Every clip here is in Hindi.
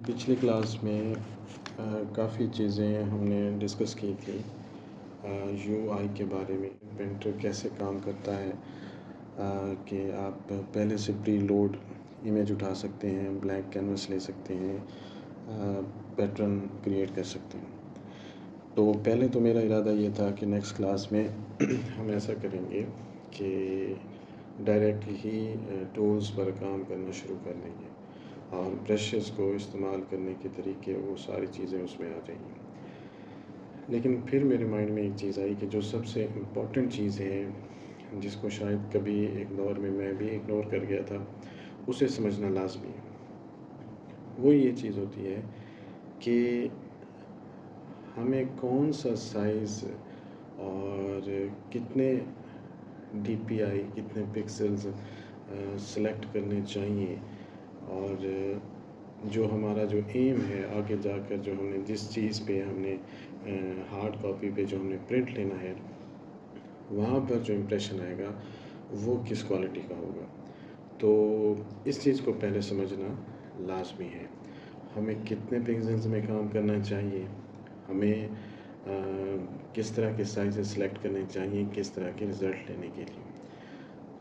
पिछली क्लास में काफ़ी चीज़ें हमने डिस्कस की थी यूआई के बारे में। पेंटर कैसे काम करता है, कि आप पहले से प्री लोड इमेज उठा सकते हैं, ब्लैंक कैनवस ले सकते हैं, पैटर्न क्रिएट कर सकते हैं। तो पहले तो मेरा इरादा ये था कि नेक्स्ट क्लास में हम ऐसा करेंगे कि डायरेक्ट ही टूल्स पर काम करना शुरू कर देंगे और ब्रशेस को इस्तेमाल करने के तरीके, वो सारी चीज़ें उसमें आ जाएंगी। लेकिन फिर मेरे माइंड में एक चीज़ आई कि जो सबसे इम्पॉर्टेंट चीज़ है, जिसको शायद कभी एक दौर में मैं भी इग्नोर कर गया था, उसे समझना लाजमी है। वो ये चीज़ होती है कि हमें कौन सा साइज़ और कितने डीपीआई, कितने पिक्सेल्स सेलेक्ट करने चाहिए, और जो हमारा जो एम है आगे जाकर, जो हमने जिस चीज़ पे हमने हार्ड कॉपी पे जो हमने प्रिंट लेना है, वहाँ पर जो इम्प्रेशन आएगा वो किस क्वालिटी का होगा। तो इस चीज़ को पहले समझना लाजमी है। हमें कितने पिक्सेल्स में काम करना चाहिए, हमें किस तरह के साइज़ सेलेक्ट करने चाहिए किस तरह के रिज़ल्ट लेने के लिए।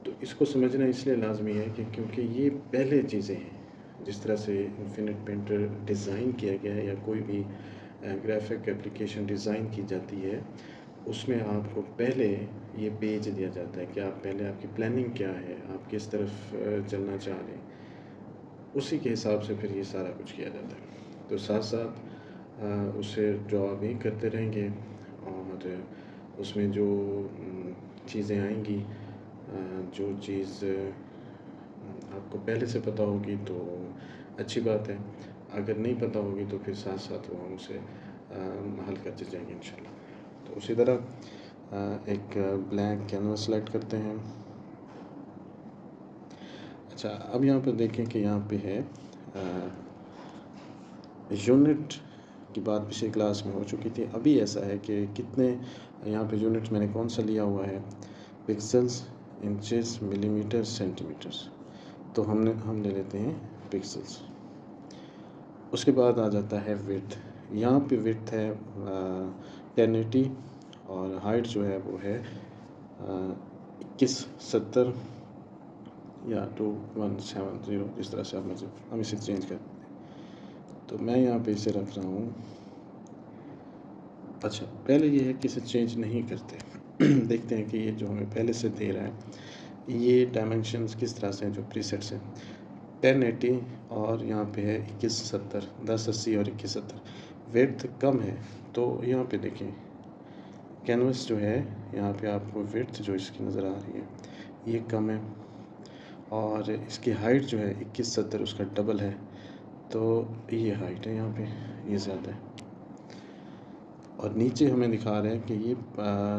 तो इसको समझना इसलिए लाजमी है कि क्योंकि ये पहले चीज़ें हैं। जिस तरह से इन्फिनिट पेंटर डिज़ाइन किया गया है या कोई भी ग्राफिक एप्लीकेशन डिज़ाइन की जाती है, उसमें आपको पहले ये पेज दिया जाता है कि आप पहले आपकी प्लानिंग क्या है, आप किस तरफ चलना चाह रहे हैं, उसी के हिसाब से फिर ये सारा कुछ किया जाता है। तो साथ साथ उसे ड्रॉ भी करते रहेंगे और उसमें जो चीज़ें आएंगी, जो चीज़ आपको पहले से पता होगी तो अच्छी बात है, अगर नहीं पता होगी तो फिर साथ साथ वो हम उसे हल करते जाएंगे इंशाल्लाह। तो उसी तरह एक ब्लैंक कैनवस सेलेक्ट करते हैं। अच्छा, अब यहाँ पर देखें कि यहाँ पे है यूनिट की बात पिछली क्लास में हो चुकी थी। अभी ऐसा है कि कितने यहाँ पे यूनिट मैंने कौन सा लिया हुआ है, पिक्सेल्स, इंचेस, मिलीमीटर, सेंटीमीटर्स। तो हम ले लेते हैं पिक्सेल्स। उसके बाद आ जाता है विड्थ। यहाँ पे विड्थ है 1080 और हाइट जो है वो है 2170 या 2170, जिस तरह से आप मुझे हम इसे चेंज कर देते हैं। तो मैं यहाँ पे इसे रख रहा हूँ। अच्छा, पहले ये है कि इसे चेंज नहीं करते देखते हैं कि ये जो हमें पहले से दे रहा है, ये डायमेंशंस किस तरह से हैं, जो प्रीसेट्स हैं 1080 और यहाँ पे है 2170, 1080 और 2170। विड्थ कम है तो यहाँ पे देखें कैनवस जो है, यहाँ पे आपको विड्थ जो इसकी नज़र आ रही है ये कम है, और इसकी हाइट जो है 2170 उसका डबल है, तो ये हाइट है यहाँ पे, ये ज़्यादा है। और नीचे हमें दिखा रहे हैं कि ये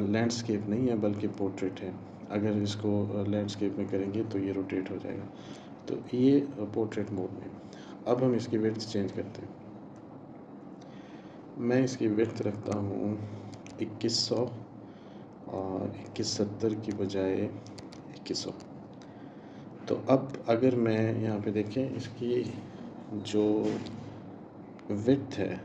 लैंडस्केप नहीं है बल्कि पोर्ट्रेट है। अगर इसको लैंडस्केप में करेंगे तो ये रोटेट हो जाएगा, तो ये पोर्ट्रेट मोड में। अब हम इसकी विड्थ चेंज करते हैं। मैं इसकी विड्थ रखता हूँ 2100 और 2170 की बजाय 2100। तो अब अगर मैं यहाँ पे देखें, इसकी जो विड्थ है,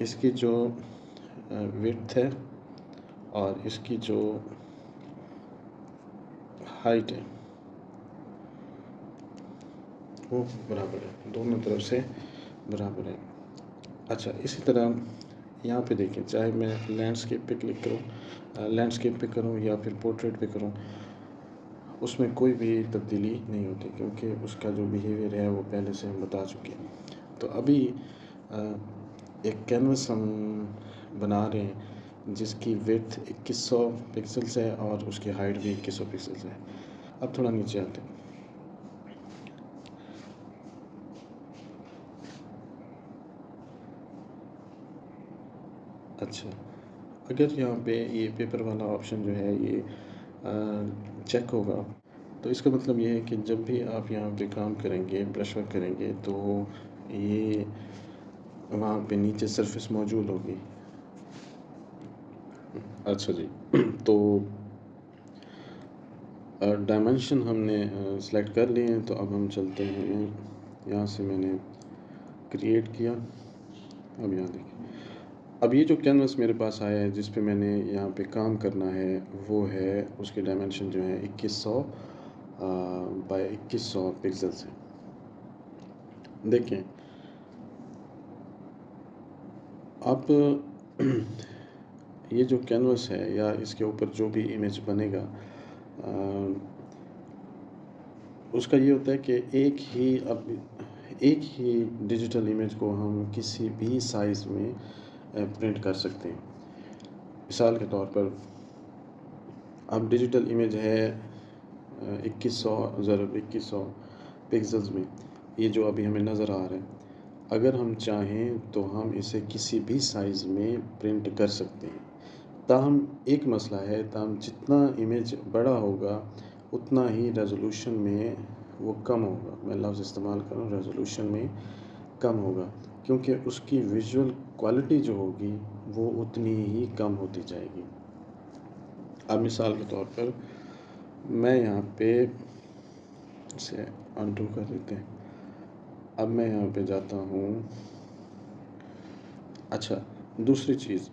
इसकी जो विड्थ है और इसकी जो हाइट है वो बराबर है, दोनों तरफ से बराबर है। अच्छा, इसी तरह यहाँ पे देखें, चाहे मैं लैंडस्केप पे क्लिक करूँ, लैंडस्केप पे करूँ या फिर पोर्ट्रेट पे करूँ, उसमें कोई भी तब्दीली नहीं होती क्योंकि उसका जो बिहेवियर है वो पहले से हम बता चुके हैं। तो अभी एक कैनवस हम बना रहे हैं जिसकी विड्थ 2100 पिक्सल्स है और उसकी हाइट भी 2100 पिक्सल्स है। अब थोड़ा नीचे आते हैं। अच्छा, अगर यहाँ पे ये पेपर वाला ऑप्शन जो है ये चेक होगा, तो इसका मतलब ये है कि जब भी आप यहाँ पे काम करेंगे, ब्रश वर्क करेंगे, तो ये वहाँ पे नीचे सरफेस मौजूद होगी। अच्छा जी तो डायमेंशन हमने सेलेक्ट कर लिए हैं, तो अब हम चलते हैं। यहाँ से मैंने क्रिएट किया। अब यहाँ देखिए, अब ये जो कैनवस मेरे पास आया है जिस पे मैंने यहाँ पे काम करना है, वो है उसके डायमेंशन जो है 2100 बाय 2100 पिक्सल्स है। देखें अब ये जो कैनवस है या इसके ऊपर जो भी इमेज बनेगा, उसका ये होता है कि एक ही डिजिटल इमेज को हम किसी भी साइज़ में प्रिंट कर सकते हैं। मिसाल के तौर पर अब डिजिटल इमेज है 2100 ज़रब 2100 पिक्सल्स में, ये जो अभी हमें नज़र आ रहा है। अगर हम चाहें तो हम इसे किसी भी साइज़ में प्रिंट कर सकते हैं। ताहम एक मसला है, ताहम जितना इमेज बड़ा होगा उतना ही रेजोल्यूशन में वो कम होगा। मैं लफ्ज़ इस्तेमाल करूँ, रेजोल्यूशन में कम होगा, क्योंकि उसकी विजुअल क्वालिटी जो होगी वो उतनी ही कम होती जाएगी। अब मिसाल के तौर पर मैं यहाँ पे इसे अनडू कर देते हैं। अब मैं यहाँ पे जाता हूँ। अच्छा, दूसरी चीज़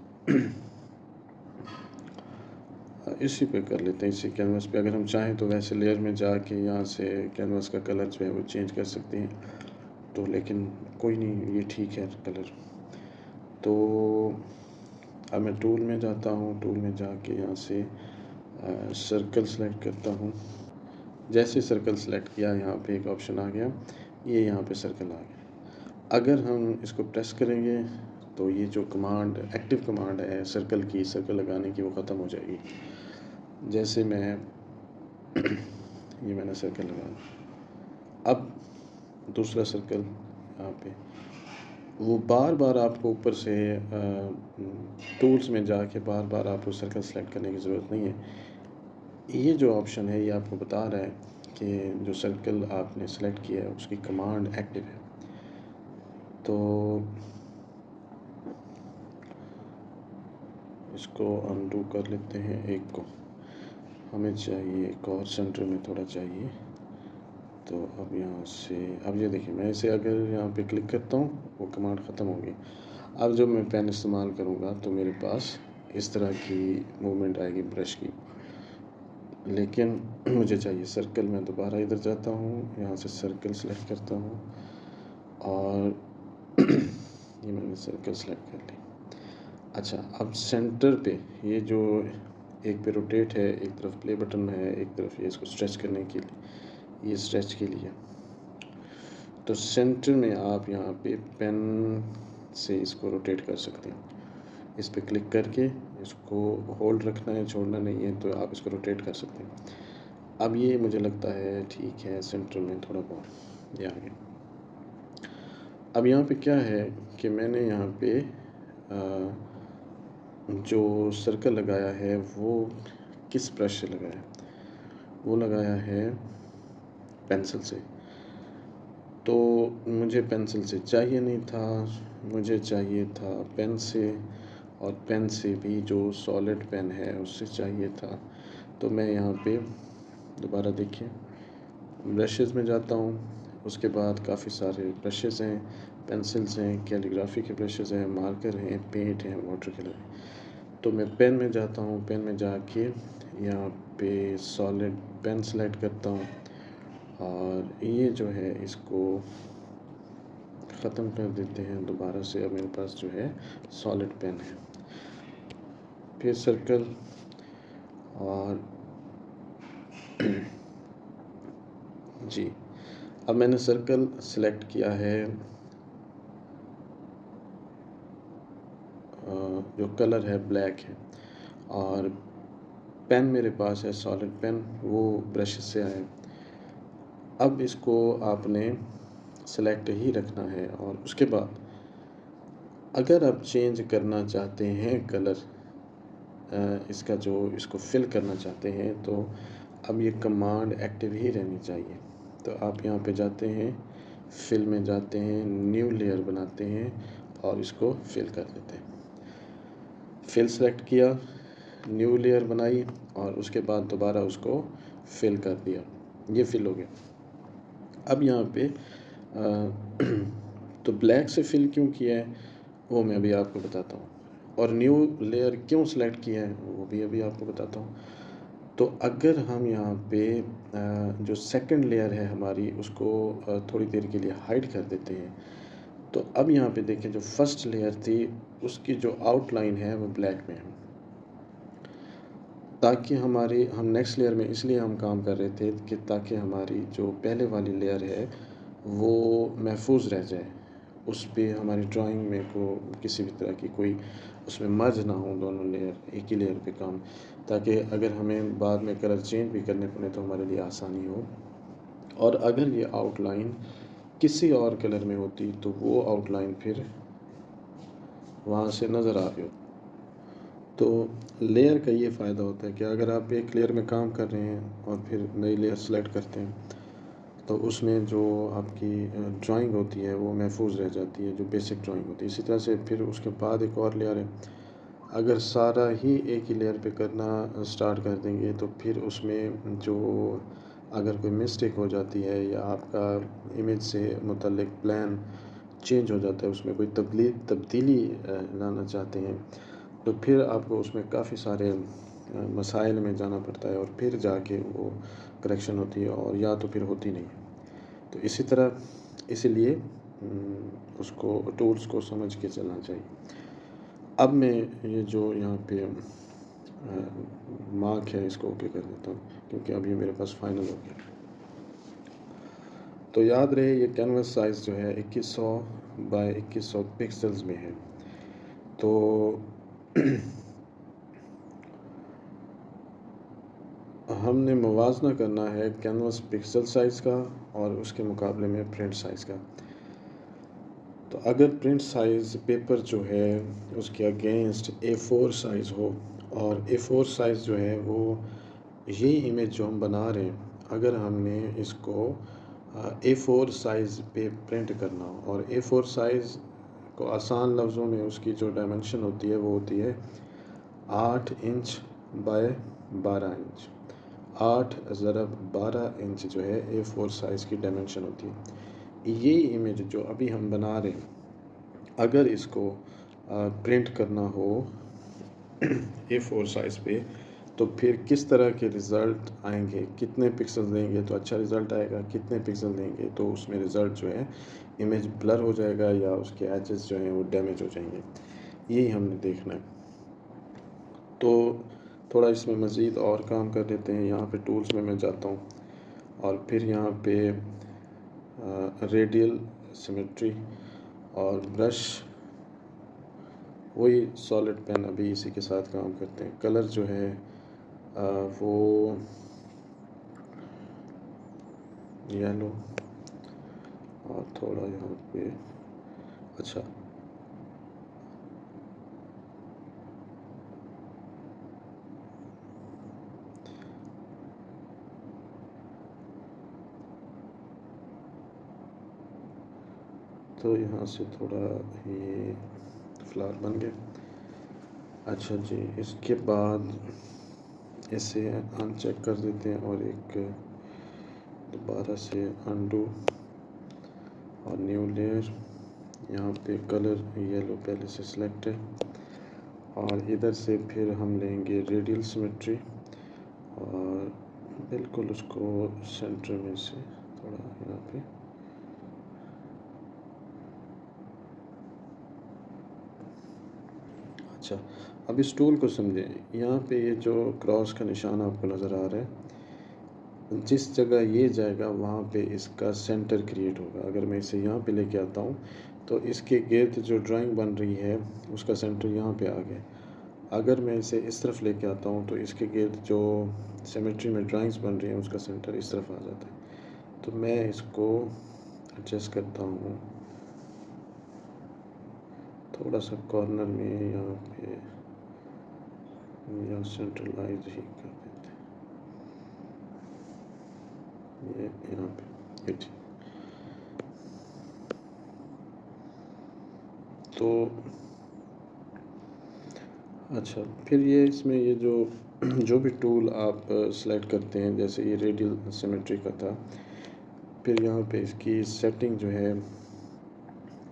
इसी पे कर लेते हैं, इसी कैनवास पे। अगर हम चाहें तो वैसे लेयर में जाके यहाँ से कैनवास का कलर जो है वो चेंज कर सकते हैं, तो लेकिन कोई नहीं, ये ठीक है कलर। तो अब मैं टूल में जाता हूँ। टूल में जाके यहाँ से सर्कल सेलेक्ट करता हूँ। जैसे सर्कल सेलेक्ट किया, यहाँ पे एक ऑप्शन आ गया, ये यहाँ पे सर्कल आ गया। अगर हम इसको प्रेस करेंगे तो ये जो कमांड, एक्टिव कमांड है सर्कल की, सर्कल लगाने की, वो ख़त्म हो जाएगी। जैसे मैं ये मैंने सर्कल लगाया, अब दूसरा सर्कल यहाँ पे, वो बार बार आपको ऊपर से टूल्स में जाके बार बार आपको सर्कल सेलेक्ट करने की ज़रूरत नहीं है। ये जो ऑप्शन है ये आपको बता रहा है कि जो सर्कल आपने सेलेक्ट किया है उसकी कमांड एक्टिव है। तो इसको अनडू कर लेते हैं। एक को हमें चाहिए, एक और सेंटर में थोड़ा चाहिए। तो अब यहाँ से, अब ये देखिए, मैं इसे अगर यहाँ पे क्लिक करता हूँ वो कमांड ख़त्म होगी। अब जब मैं पेन इस्तेमाल करूँगा तो मेरे पास इस तरह की मूवमेंट आएगी ब्रश की, लेकिन मुझे चाहिए सर्कल। मैं दोबारा इधर जाता हूँ, यहाँ से सर्कल सेलेक्ट करता हूँ और ये मैंने सर्कल सेलेक्ट कर ली। अच्छा, अब सेंटर पे ये जो एक पे रोटेट है, एक तरफ प्ले बटन है, एक तरफ ये इसको स्ट्रेच करने के लिए, ये स्ट्रेच के लिए। तो सेंटर में आप यहाँ पे पेन से इसको रोटेट कर सकते हैं। इस पे क्लिक करके इसको होल्ड रखना है, छोड़ना नहीं है, तो आप इसको रोटेट कर सकते हैं। अब ये मुझे लगता है ठीक है, सेंटर में थोड़ा बहुत ये आ गया। अब यहाँ पे क्या है कि मैंने यहाँ पे जो सर्कल लगाया है वो किस ब्रश से लगाया है, वो लगाया है पेंसिल से। तो मुझे पेंसिल से चाहिए नहीं था, मुझे चाहिए था पेन से, और पेन से भी जो सॉलिड पेन है उससे चाहिए था। तो मैं यहाँ पे दोबारा देखिए ब्रशेज़ में जाता हूँ। उसके बाद काफ़ी सारे ब्रशेज़ हैं, पेंसिल्स हैं, कैलीग्राफी के ब्रशेज़ हैं, मार्कर हैं, पेंट हैं, वाटर कलर है। तो मैं पेन में जाता हूँ, पेन में जाके यहाँ पे सॉलिड पेन सेलेक्ट करता हूँ और ये जो है इसको ख़त्म कर देते हैं दोबारा से। अब मेरे पास जो है सॉलिड पेन है। फिर सर्कल, और जी, अब मैंने सर्कल सेलेक्ट किया है। जो कलर है ब्लैक है, और पेन मेरे पास है सॉलिड पेन, वो ब्रश से आए। अब इसको आपने सेलेक्ट ही रखना है, और उसके बाद अगर आप चेंज करना चाहते हैं कलर, इसका जो इसको फिल करना चाहते हैं, तो अब ये कमांड एक्टिव ही रहनी चाहिए। तो आप यहाँ पे जाते हैं, फिल में जाते हैं, न्यू लेयर बनाते हैं और इसको फिल कर देते हैं। फिल सेलेक्ट किया, न्यू लेयर बनाई और उसके बाद दोबारा उसको फिल कर दिया, ये फिल हो गया। अब यहाँ पे तो ब्लैक से फिल क्यों किया है वो मैं अभी आपको बताता हूँ, और न्यू लेयर क्यों सेलेक्ट किया है वो भी अभी आपको बताता हूँ। तो अगर हम यहाँ पे जो सेकंड लेयर है हमारी उसको थोड़ी देर के लिए हाइड कर देते हैं, तो अब यहाँ पे देखें जो फर्स्ट लेयर थी उसकी जो आउटलाइन है वो ब्लैक में है, ताकि हम नेक्स्ट लेयर में इसलिए हम काम कर रहे थे कि ताकि हमारी जो पहले वाली लेयर है वो महफूज रह जाए, उस पे हमारी ड्राइंग में को किसी भी तरह की कोई उसमें मर्ज ना हो दोनों लेयर एक ही लेयर पे काम, ताकि अगर हमें बाद में कलर चेंज भी करने पड़े तो हमारे लिए आसानी हो। और अगर ये आउटलाइन किसी और कलर में होती तो वो आउटलाइन फिर वहाँ से नज़र आ रही हो। तो लेयर का ये फ़ायदा होता है कि अगर आप एक लेयर में काम कर रहे हैं और फिर नई लेयर सेलेक्ट करते हैं तो उसमें जो आपकी ड्राइंग होती है वो महफूज रह जाती है, जो बेसिक ड्राइंग होती है। इसी तरह से फिर उसके बाद एक और लेयर है, अगर सारा ही एक ही लेयर पे करना स्टार्ट कर देंगे तो फिर उसमें जो अगर कोई मिस्टेक हो जाती है या आपका इमेज से मुतल्लिक प्लान चेंज हो जाता है, उसमें कोई तब्दीली लाना चाहते हैं, तो फिर आपको उसमें काफ़ी सारे मसाइल में जाना पड़ता है और फिर जाके वो करेक्शन होती है, और या तो फिर होती नहीं है। तो इसी तरह इसीलिए उसको टूल्स को समझ के चलना चाहिए। अब मैं ये जो यहाँ पे मार्क है इसको ओके कर देता हूँ, क्योंकि अब ये मेरे पास फाइनल हो गया। तो याद रहे ये कैनवस साइज़ जो है 2100 बाय 2100 पिक्सल्स में है। तो हमने मुवाजना करना है कैनवस पिक्सल साइज़ का और उसके मुकाबले में प्रिंट साइज़ का। तो अगर प्रिंट साइज़ पेपर जो है उसके अगेंस्ट A4 साइज़ हो, और A4 साइज़ जो है वो ये इमेज जो हम बना रहे हैं, अगर हमने इसको A4 साइज़ पे प्रिंट करना हो, और A4 साइज़ को आसान लफ्ज़ों में उसकी जो डायमेंशन होती है वो होती है 8 इंच बाय 12 इंच। 8 ज़रब 12 इंच जो है A4 साइज़ की डायमेंशन होती है। ये इमेज जो अभी हम बना रहे हैं, अगर इसको प्रिंट करना हो A4 साइज़ पे, तो फिर किस तरह के रिज़ल्ट आएंगे, कितने पिक्सल देंगे तो अच्छा रिज़ल्ट आएगा, कितने पिक्सल देंगे तो उसमें रिज़ल्ट जो है इमेज ब्लर हो जाएगा या उसके एजेस जो हैं वो डैमेज हो जाएंगे, यही हमने देखना है। तो थोड़ा इसमें मज़ीद और काम कर लेते हैं। यहाँ पे टूल्स में मैं जाता हूँ और फिर यहाँ पे रेडियल सिमेट्री और ब्रश, वही सॉलिड पेन अभी इसी के साथ काम करते हैं। कलर जो है वो येलो, और थोड़ा यहाँ पे अच्छा तो यहाँ से थोड़ा ये फ्लावर बन गया। अच्छा जी, इसके बाद इसे अनचेक कर देते हैं और एक दोबारा से अनडू और न्यू लेयर। यहाँ पे कलर येलो पहले से सिलेक्ट है, और इधर से फिर हम लेंगे रेडियल सिमेट्री और बिल्कुल उसको सेंटर में से थोड़ा यहाँ पे अच्छा। अब इस टूल को समझें। यहाँ पे ये जो क्रॉस का निशान आपको नज़र आ रहा है, जिस जगह ये जाएगा वहाँ पे इसका सेंटर क्रिएट होगा। अगर मैं इसे यहाँ पे लेके आता हूँ तो इसके गिर्द जो ड्राइंग बन रही है उसका सेंटर यहाँ पे आ गया। अगर मैं इसे इस तरफ लेके आता हूँ तो इसके गिर्द जो सिमेट्री में ड्राइंग्स बन रही हैं उसका सेंटर इस तरफ आ जाता है। तो मैं इसको एडजस्ट करता हूँ थोड़ा सा कॉर्नर में, यहाँ पे या सेंट्रलाइज ही कर देते हैं, ये यहाँ पे ये ठीक। तो अच्छा, फिर ये इसमें ये जो जो भी टूल आप सेलेक्ट करते हैं, जैसे ये रेडियल सिमेट्री का था, फिर यहाँ पे इसकी सेटिंग जो है,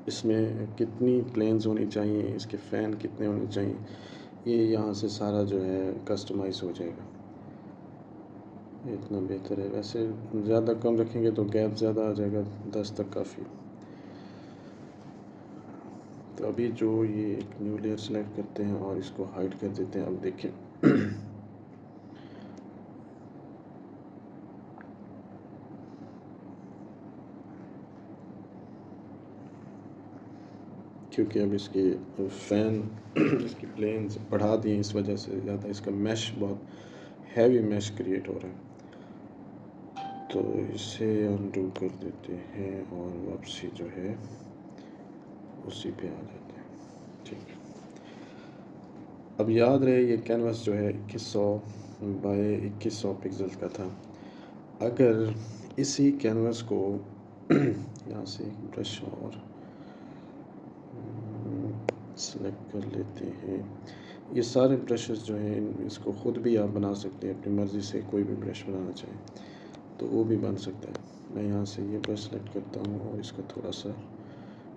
इसमें कितनी प्लेन्स होनी चाहिए, इसके फ़ैन कितने होने चाहिए, ये यहाँ से सारा जो है कस्टमाइज़ हो जाएगा। इतना बेहतर है। वैसे ज़्यादा कम रखेंगे तो गैप ज़्यादा आ जाएगा, 10 तक काफ़ी। तो अभी जो ये एक न्यू लेयर सेलेक्ट करते हैं और इसको हाइड कर देते हैं। अब देखें क्योंकि अब इसके फ़ैन इसकी प्लेन्स बढ़ा दिए, इस वजह से ज़्यादा इसका मैश बहुत हैवी मैश क्रिएट हो रहा है। तो इसे अनडू कर देते हैं और वापसी जो है उसी पे आ जाते हैं। ठीक है। अब याद रहे ये कैनवास जो है 2100 बाय 2100 पिक्सल का था। अगर इसी कैनवास को यहाँ से एक ब्रश और सेलेक्ट कर लेते हैं। ये सारे ब्रशेस जो हैं इसको ख़ुद भी आप बना सकते हैं, अपनी मर्ज़ी से कोई भी ब्रश बनाना चाहें तो वो भी बन सकता है। मैं यहाँ से ये ब्रश सेलेक्ट करता हूँ और इसका थोड़ा सा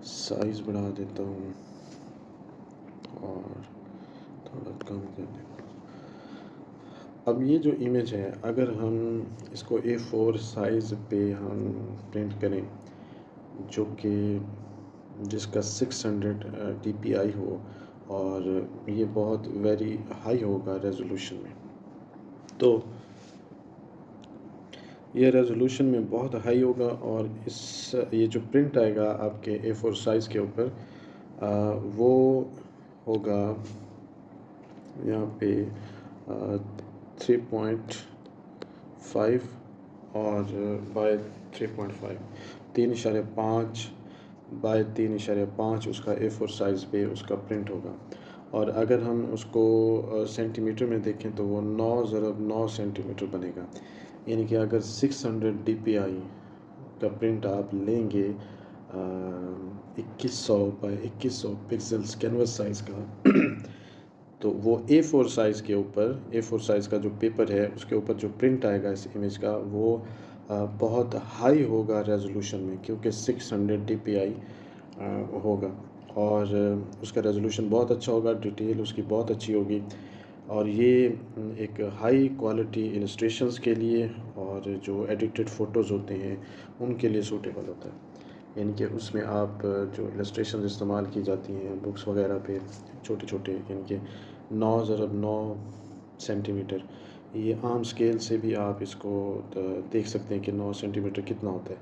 साइज़ बढ़ा देता हूँ और थोड़ा कम कर देता हूँ। अब ये जो इमेज है, अगर हम इसको A4 साइज़ पे हम प्रिंट करें, जो कि जिसका 600 dpi हो और ये बहुत वेरी हाई होगा रेजोल्यूशन में, तो ये रेजोल्यूशन में बहुत हाई होगा और ये जो प्रिंट आएगा आपके A4 साइज़ के ऊपर, वो होगा यहाँ पे 3.5 और बाय 3.5 3.5 बाय 3.5 उसका A4 साइज़ पे उसका प्रिंट होगा। और अगर हम उसको सेंटीमीटर में देखें तो वो 9 सेंटीमीटर बनेगा। यानी कि अगर 600 dpi का प्रिंट आप लेंगे 2100 बाय 2100 पिक्सल्स कैनवस साइज़ का तो वो A4 साइज़ के ऊपर, A4 साइज़ का जो पेपर है उसके ऊपर जो प्रिंट आएगा इस इमेज का, वो बहुत हाई होगा रेजोल्यूशन में, क्योंकि 600 dpi होगा और उसका रेजोल्यूशन बहुत अच्छा होगा, डिटेल उसकी बहुत अच्छी होगी और ये एक हाई क्वालिटी इलस्ट्रेशंस के लिए और जो एडिटेड फ़ोटोज़ होते हैं उनके लिए सूटेबल होता है। यानी कि उसमें आप जो इलस्ट्रेशन इस्तेमाल की जाती हैं बुक्स वगैरह पे, छोटे छोटे, यानी कि 9 सेंटीमीटर, ये आम स्केल से भी आप इसको देख सकते हैं कि 9 सेंटीमीटर कितना होता है।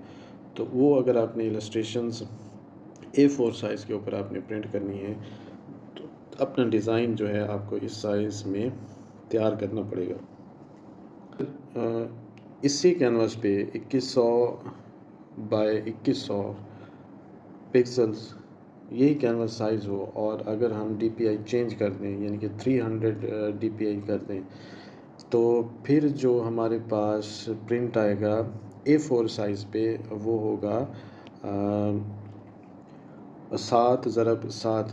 तो वो अगर आपने इलस्ट्रेशंस A4 साइज़ के ऊपर आपने प्रिंट करनी है तो अपना डिज़ाइन जो है आपको इस साइज़ में तैयार करना पड़ेगा। इसी कैनवास पे 2100 बाय 2100 पिक्सल्स यही कैनवास साइज़ हो और अगर हम DPI चेंज कर दें, यानी कि 300 DPI कर दें, तो फिर जो हमारे पास प्रिंट आएगा A4 साइज़ पे वो होगा 7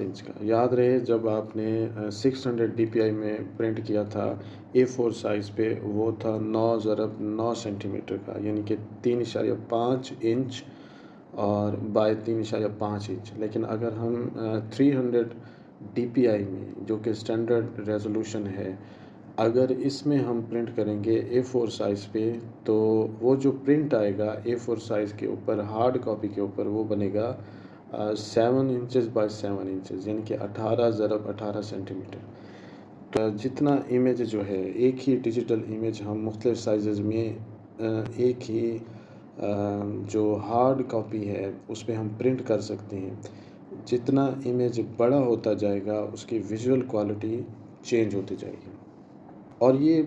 इंच का। याद रहे जब आपने 600 dpi में प्रिंट किया था A4 साइज़ पे, वो था 9 सेंटीमीटर का, यानी कि 3.5 इंच और बाय 3.5 इंच। लेकिन अगर हम 300 dpi में, जो कि स्टैंडर्ड रेजोल्यूशन है, अगर इसमें हम प्रिंट करेंगे A4 साइज़ पे, तो वो जो प्रिंट आएगा A4 साइज़ के ऊपर, हार्ड कॉपी के ऊपर, वो बनेगा 7 इंचज़ बाय 7 इंचज़, यानी कि 18 सेंटीमीटर। तो जितना इमेज जो है, एक ही डिजिटल इमेज हम मुख्तलिफ साइज़ में एक ही जो हार्ड कॉपी है उस पे हम प्रिंट कर सकते हैं। जितना इमेज बड़ा होता जाएगा उसकी विजुअल क्वालिटी चेंज होती जाएगी। और ये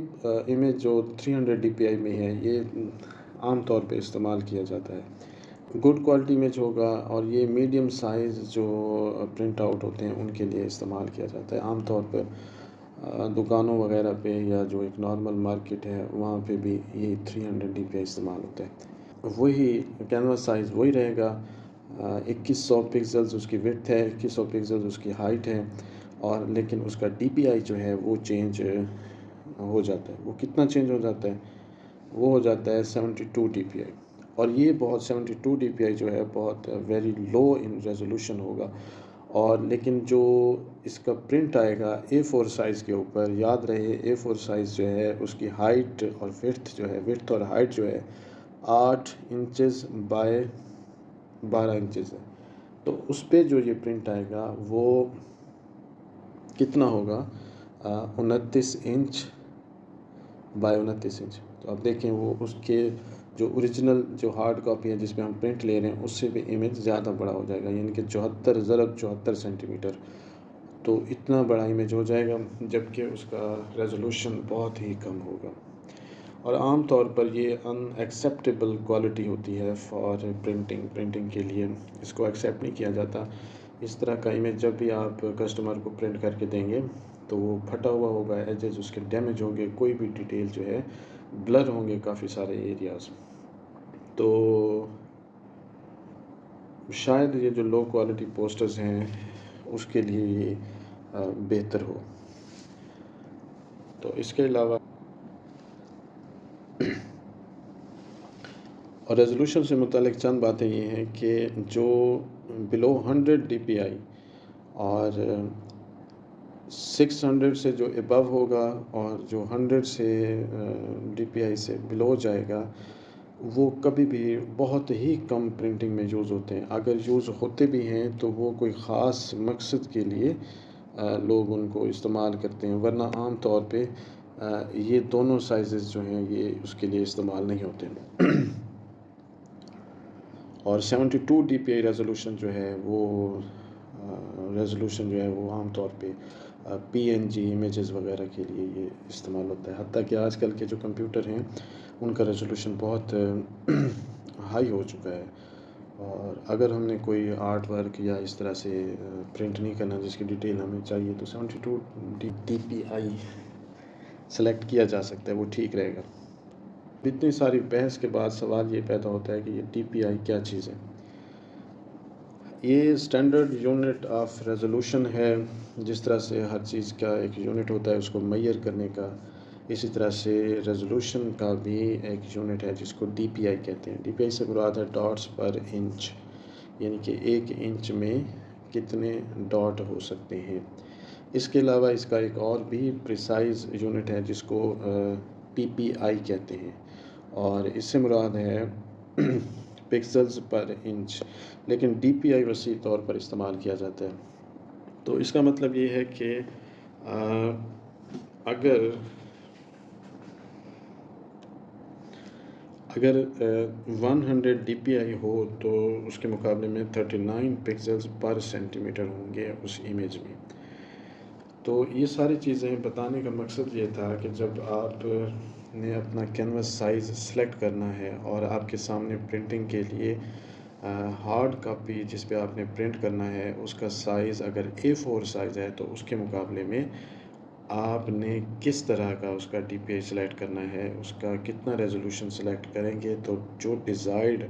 इमेज जो 300 dpi में है, ये आम तौर पे इस्तेमाल किया जाता है। गुड क्वालिटी इमेज होगा और ये मीडियम साइज़ जो प्रिंट आउट होते हैं उनके लिए इस्तेमाल किया जाता है। आम तौर पर दुकानों वगैरह पे या जो एक नॉर्मल मार्केट है वहाँ पे भी ये 300 dpi इस्तेमाल होता है। वही कैनवास साइज़ वही रहेगा, 2100 पिक्सल्स उसकी विड्थ है, 2100 पिक्सल्स उसकी हाइट है और लेकिन उसका DPI जो है वो चेंज हो जाता है। वो कितना चेंज हो जाता है? वो हो जाता है 72 DPI। और ये बहुत 72 DPI जो है बहुत वेरी लो इन रेजोल्यूशन होगा। और लेकिन जो इसका प्रिंट आएगा A4 साइज़ के ऊपर, याद रहे A4 साइज़ जो है उसकी हाइट और विड्थ और हाइट जो है 8 इंचेस बाय 12 इंचेस है। तो उस पे जो ये प्रिंट आएगा वो कितना होगा? 29 इंच बाय 29 इंच। तो अब देखें वो उसके जो ओरिजिनल जो हार्ड कॉपी है जिस पे हम प्रिंट ले रहे हैं उससे भी इमेज ज़्यादा बड़ा हो जाएगा, यानी कि 74 ज़रब 74 सेंटीमीटर। तो इतना बड़ा इमेज हो जाएगा, जबकि उसका रेजोल्यूशन बहुत ही कम होगा। और आम तौर पर ये अनएक्सेप्टेबल क्वालिटी होती है फॉर प्रिंटिंग के लिए, इसको एक्सेप्ट नहीं किया जाता। इस तरह का इमेज जब भी आप कस्टमर को प्रिंट करके देंगे तो वो फटा हुआ होगा, एजेस उसके डैमेज होंगे, कोई भी डिटेल जो है ब्लर होंगे काफ़ी सारे एरियाज़। तो शायद ये जो लो क्वालिटी पोस्टर्स हैं उसके लिए ये बेहतर हो। तो इसके अलावा और रेजोल्यूशन से मुतालिक चंद बातें ये हैं कि जो बिलो 100 DPI और 600 से जो अबव होगा और जो 100 से DPI से बिलो जाएगा वो कभी भी बहुत ही कम प्रिंटिंग में यूज़ होते हैं। अगर यूज़ होते भी हैं तो वो कोई ख़ास मकसद के लिए लोग उनको इस्तेमाल करते हैं, वरना आम तौर पे ये दोनों साइज़ेस जो हैं ये उसके लिए इस्तेमाल नहीं होते हैं। और 72 DPI रेजोल्यूशन जो है वो आम तौर पे PNG इमेजेस वगैरह के लिए ये इस्तेमाल होता है। हत्ता कि आजकल के जो कंप्यूटर हैं उनका रेजोल्यूशन बहुत हाई हो चुका है। और अगर हमने कोई आर्ट वर्क या इस तरह से प्रिंट नहीं करना जिसकी डिटेल हमें चाहिए तो 72 DPI सेलेक्ट किया जा सकता है, वो ठीक रहेगा। इतनी सारी बहस के बाद सवाल ये पैदा होता है कि ये DPI क्या चीज़ है। ये स्टैंडर्ड यूनिट ऑफ रेजोल्यूशन है। जिस तरह से हर चीज़ का एक यूनिट होता है उसको मेजर करने का, इसी तरह से रेजोल्यूशन का भी एक यूनिट है जिसको DPI कहते हैं। DPI से मुराद है डॉट्स पर इंच, यानी कि 1 इंच में कितने डॉट हो सकते हैं। इसके अलावा इसका एक और भी प्रिसाइज यूनिट है जिसको PPI कहते हैं, और इससे मुराद है पिक्सेल्स पर इंच, लेकिन DPI वसी तौर पर इस्तेमाल किया जाता है। तो इसका मतलब ये है कि अगर अगर 100 DPI हो तो उसके मुकाबले में 39 पिक्सेल्स पर सेंटीमीटर होंगे उस इमेज में। तो ये सारी चीज़ें बताने का मकसद ये था कि जब आप ने अपना कैनवस साइज़ सेलेक्ट करना है और आपके सामने प्रिंटिंग के लिए हार्ड कापी जिस पे आपने प्रिंट करना है उसका साइज़ अगर A4 साइज़ है तो उसके मुकाबले में आपने किस तरह का उसका DPI सेलेक्ट करना है, उसका कितना रेजोल्यूशन सेलेक्ट करेंगे तो जो डिज़ायर्ड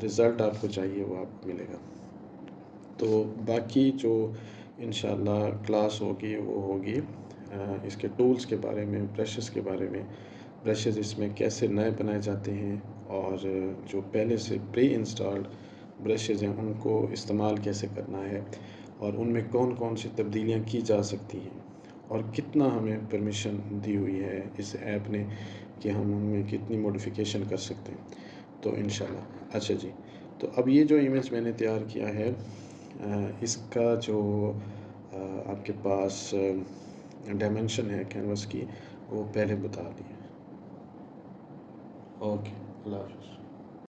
रिज़ल्ट आपको चाहिए वो आपको मिलेगा। तो बाकी जो इंशाल्लाह क्लास होगी वो होगी इसके टूल्स के बारे में, ब्रशेस के बारे में, ब्रशेस इसमें कैसे नए बनाए जाते हैं और जो पहले से प्री इंस्टॉल्ड ब्रशेस हैं उनको इस्तेमाल कैसे करना है और उनमें कौन कौन सी तब्दीलियाँ की जा सकती हैं और कितना हमें परमिशन दी हुई है इस ऐप ने कि हम उनमें कितनी मॉडिफिकेशन कर सकते हैं। तो इंशाल्लाह अच्छा जी, तो अब ये जो इमेज मैंने तैयार किया है इसका जो आपके पास डायमेंशन है कैनवस की वो पहले बता दिए। ओके, अल्लाह हाफ़िज़।